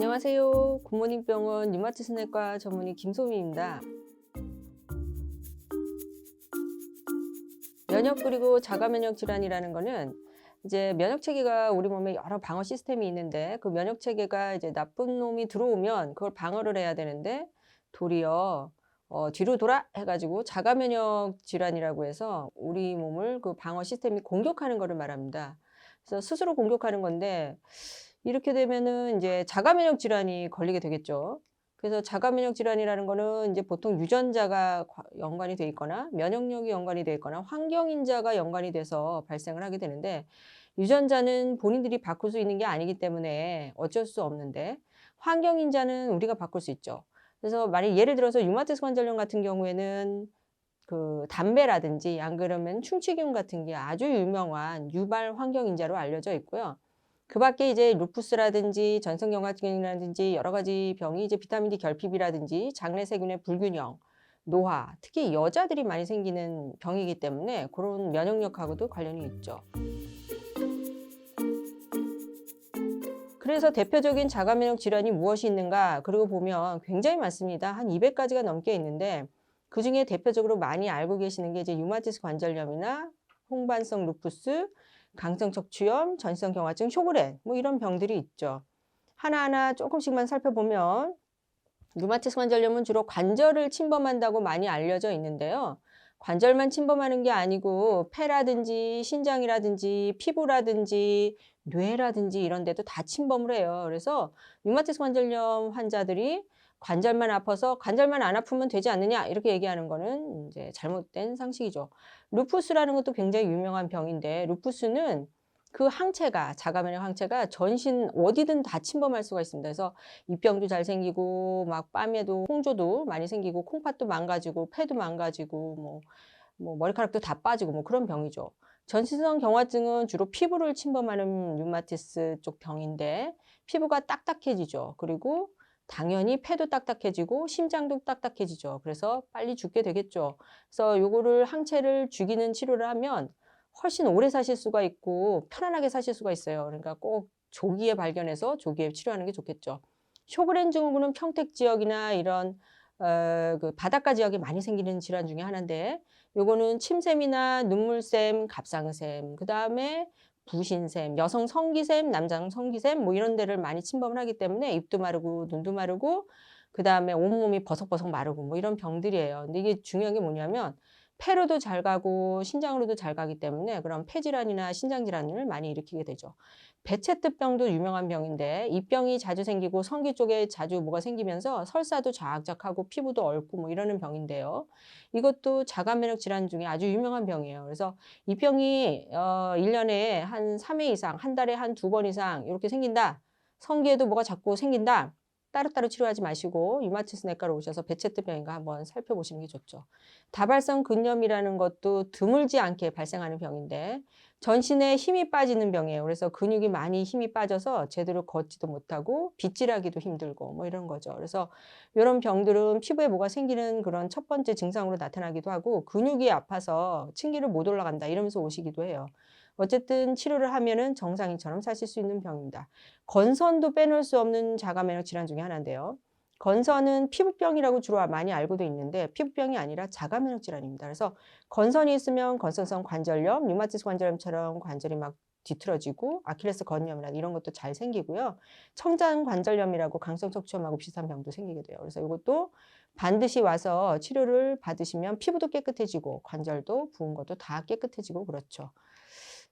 안녕하세요. 굿모닝 병원 류마티스내과 전문의 김소미입니다. 면역 그리고 자가 면역 질환이라는 거는 이제 면역 체계가 우리 몸에 여러 방어 시스템이 있는데 그 면역 체계가 이제 나쁜 놈이 들어오면 그걸 방어를 해야 되는데 도리어 뒤로 돌아 해가지고 자가 면역 질환이라고 해서 우리 몸을 그 방어 시스템이 공격하는 거를 말합니다. 그래서 스스로 공격하는 건데 이렇게 되면은 이제 자가 면역 질환이 걸리게 되겠죠. 그래서 자가 면역 질환이라는 거는 이제 보통 유전자가 연관이 돼 있거나 면역력이 연관이 돼 있거나 환경인자가 연관이 돼서 발생을 하게 되는데 유전자는 본인들이 바꿀 수 있는 게 아니기 때문에 어쩔 수 없는데 환경인자는 우리가 바꿀 수 있죠. 그래서 만약 예를 들어서 류마티스 관절염 같은 경우에는 그 담배라든지 안 그러면 충치균 같은 게 아주 유명한 유발 환경인자로 알려져 있고요. 그 밖에 이제 루푸스라든지 전성경화증이라든지 여러 가지 병이 이제 비타민 D 결핍이라든지 장내 세균의 불균형, 노화, 특히 여자들이 많이 생기는 병이기 때문에 그런 면역력하고도 관련이 있죠. 그래서 대표적인 자가 면역 질환이 무엇이 있는가? 그리고 보면 굉장히 많습니다. 한 200가지가 넘게 있는데 그중에 대표적으로 많이 알고 계시는 게 이제 류마티스 관절염이나 홍반성 루푸스, 강성 척추염, 전신 경화증, 쇼그렌 뭐 이런 병들이 있죠. 하나하나 조금씩만 살펴보면 류마티스 관절염은 주로 관절을 침범한다고 많이 알려져 있는데요. 관절만 침범하는 게 아니고 폐라든지 신장이라든지 피부라든지 뇌라든지 이런 데도 다 침범을 해요. 그래서 류마티스 관절염 환자들이 관절만 아파서 관절만 안 아프면 되지 않느냐 이렇게 얘기하는 거는 이제 잘못된 상식이죠. 루푸스라는 것도 굉장히 유명한 병인데 루푸스는 그 항체가 자가 면역 항체가 전신 어디든 다 침범할 수가 있습니다. 그래서 입병도 잘 생기고 막 뺨에도 홍조도 많이 생기고 콩팥도 망가지고 폐도 망가지고 뭐 머리카락도 다 빠지고 뭐 그런 병이죠. 전신성 경화증은 주로 피부를 침범하는 류마티스 쪽 병인데 피부가 딱딱해지죠. 그리고 당연히 폐도 딱딱해지고 심장도 딱딱해지죠. 그래서 빨리 죽게 되겠죠. 그래서 요거를 항체를 죽이는 치료를 하면 훨씬 오래 사실 수가 있고 편안하게 사실 수가 있어요. 그러니까 꼭 조기에 발견해서 조기에 치료하는 게 좋겠죠. 쇼그렌 증후군은 평택 지역이나 이런 그 바닷가 지역에 많이 생기는 질환 중에 하나인데 요거는 침샘이나 눈물샘, 갑상샘, 그다음에 부신샘, 여성 성기샘, 남성 성기샘 뭐 이런 데를 많이 침범을 하기 때문에 입도 마르고 눈도 마르고 그다음에 온몸이 버석버석 마르고 뭐 이런 병들이에요. 근데 이게 중요한 게 뭐냐면 폐로도 잘 가고 신장으로도 잘 가기 때문에 그런 폐질환이나 신장질환을 많이 일으키게 되죠. 배체뜨병도 유명한 병인데 이 병이 자주 생기고 성기 쪽에 자주 뭐가 생기면서 설사도 자작하고 피부도 얽고 뭐 이러는 병인데요. 이것도 자가 면역 질환 중에 아주 유명한 병이에요. 그래서 이 병이 1년에 한 3회 이상, 한 달에 한 2번 이상 이렇게 생긴다. 성기에도 뭐가 자꾸 생긴다. 따로따로 치료하지 마시고 류마티스 내과로 오셔서 배체뜨병인가 한번 살펴보시는 게 좋죠. 다발성 근염이라는 것도 드물지 않게 발생하는 병인데 전신에 힘이 빠지는 병이에요. 그래서 근육이 많이 힘이 빠져서 제대로 걷지도 못하고 빗질하기도 힘들고 뭐 이런 거죠. 그래서 이런 병들은 피부에 뭐가 생기는 그런 첫 번째 증상으로 나타나기도 하고 근육이 아파서 층기를 못 올라간다 이러면서 오시기도 해요. 어쨌든 치료를 하면은 정상인처럼 사실 수 있는 병입니다. 건선도 빼놓을 수 없는 자가 면역 질환 중에 하나인데요. 건선은 피부병이라고 주로 많이 알고도 있는데 피부병이 아니라 자가 면역 질환입니다. 그래서 건선이 있으면 건선성 관절염, 류마티스 관절염처럼 관절이 막 뒤틀어지고 아킬레스 건염이나 이런 것도 잘 생기고요. 청장 관절염이라고 강성 척추염하고 비슷한 병도 생기게 돼요. 그래서 이것도 반드시 와서 치료를 받으시면 피부도 깨끗해지고 관절도 부은 것도 다 깨끗해지고 그렇죠.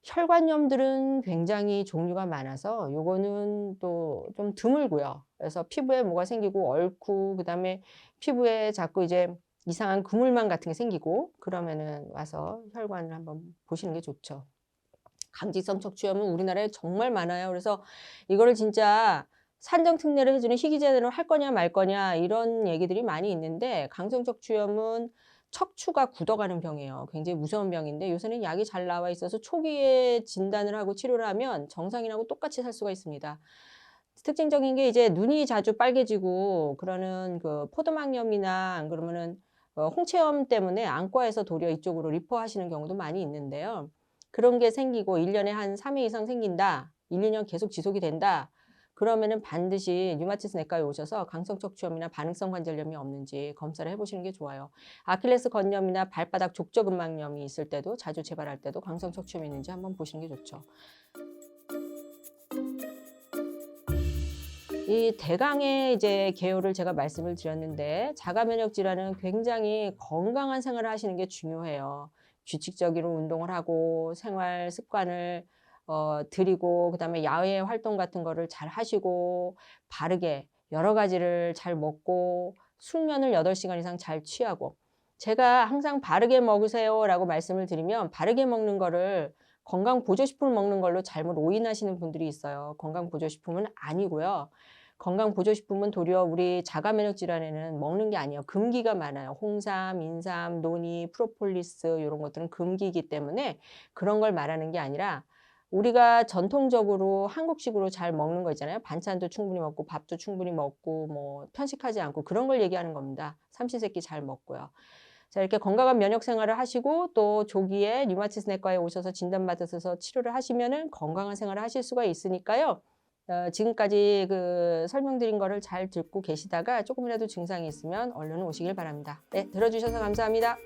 혈관염들은 굉장히 종류가 많아서 요거는 또 좀 드물고요. 그래서 피부에 뭐가 생기고 얽고 그다음에 피부에 자꾸 이제 이상한 그물망 같은 게 생기고 그러면은 와서 혈관을 한번 보시는 게 좋죠. 강직성 척추염은 우리나라에 정말 많아요. 그래서 이거를 진짜 산정 특례를 해 주는 희귀제대로 할 거냐 말 거냐 이런 얘기들이 많이 있는데 강성 척추염은 척추가 굳어가는 병이에요. 굉장히 무서운 병인데 요새는 약이 잘 나와 있어서 초기에 진단을 하고 치료를 하면 정상인하고 똑같이 살 수가 있습니다. 특징적인 게 이제 눈이 자주 빨개지고 그러는 그 포도막염이나 안 그러면은 홍채염 때문에 안과에서 도리어 이쪽으로 리퍼하시는 경우도 많이 있는데요. 그런 게 생기고 1년에 한 3회 이상 생긴다. 1-2년 계속 지속이 된다. 그러면은 반드시 류마티스 내과에 오셔서 강성 척추염이나 반응성 관절염이 없는지 검사를 해보시는 게 좋아요. 아킬레스 건염이나 발바닥 족저근막염이 있을 때도 자주 재발할 때도 강성 척추염이 있는지 한번 보시는 게 좋죠. 이 대강의 이제 개요를 제가 말씀을 드렸는데 자가 면역 질환은 굉장히 건강한 생활을 하시는 게 중요해요. 규칙적으로 운동을 하고 생활 습관을 들이고 그다음에 야외 활동 같은 거를 잘 하시고 바르게 여러 가지를 잘 먹고 숙면을 8시간 이상 잘 취하고 제가 항상 바르게 먹으세요라고 말씀을 드리면 바르게 먹는 거를 건강 보조식품을 먹는 걸로 잘못 오인하시는 분들이 있어요. 건강 보조식품은 아니고요. 건강 보조식품은 도리어 우리 자가 면역 질환에는 먹는 게 아니에요. 금기가 많아요. 홍삼, 인삼, 노니, 프로폴리스 이런 것들은 금기이기 때문에 그런 걸 말하는 게 아니라 우리가 전통적으로 한국식으로 잘 먹는 거 있잖아요. 반찬도 충분히 먹고 밥도 충분히 먹고 뭐 편식하지 않고 그런 걸 얘기하는 겁니다. 삼시세끼 잘 먹고요. 자, 이렇게 건강한 면역 생활을 하시고 또 조기에 류마티스 내과에 오셔서 진단받으셔서 치료를 하시면은 건강한 생활을 하실 수가 있으니까요. 지금까지 그 설명드린 거를 잘 듣고 계시다가 조금이라도 증상이 있으면 얼른 오시길 바랍니다. 네, 들어주셔서 감사합니다.